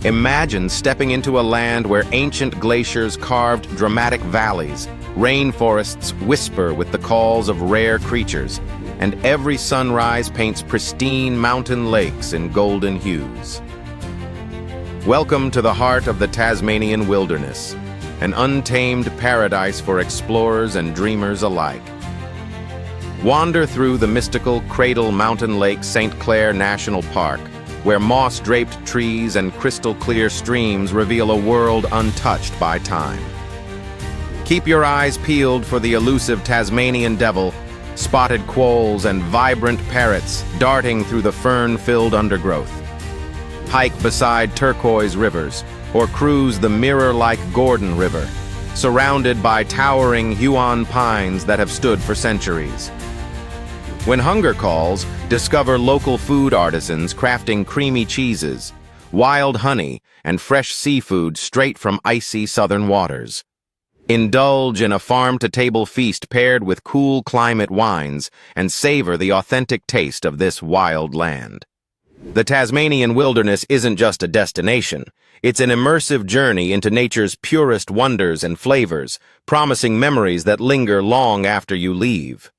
Imagine stepping into a land where ancient glaciers carved dramatic valleys, rainforests whisper with the calls of rare creatures, and every sunrise paints pristine mountain lakes in golden hues. Welcome to the heart of the Tasmanian wilderness, an untamed paradise for explorers and dreamers alike. Wander through the mystical Cradle Mountain Lake St. Clair National Park, where moss-draped trees and crystal-clear streams reveal a world untouched by time. Keep your eyes peeled for the elusive Tasmanian devil, spotted quolls and vibrant parrots darting through the fern-filled undergrowth. Hike beside turquoise rivers, or cruise the mirror-like Gordon River, surrounded by towering Huon pines that have stood for centuries. When hunger calls, discover local food artisans crafting creamy cheeses, wild honey, and fresh seafood straight from icy southern waters. Indulge in a farm-to-table feast paired with cool climate wines and savor the authentic taste of this wild land. The Tasmanian wilderness isn't just a destination. It's an immersive journey into nature's purest wonders and flavors, promising memories that linger long after you leave.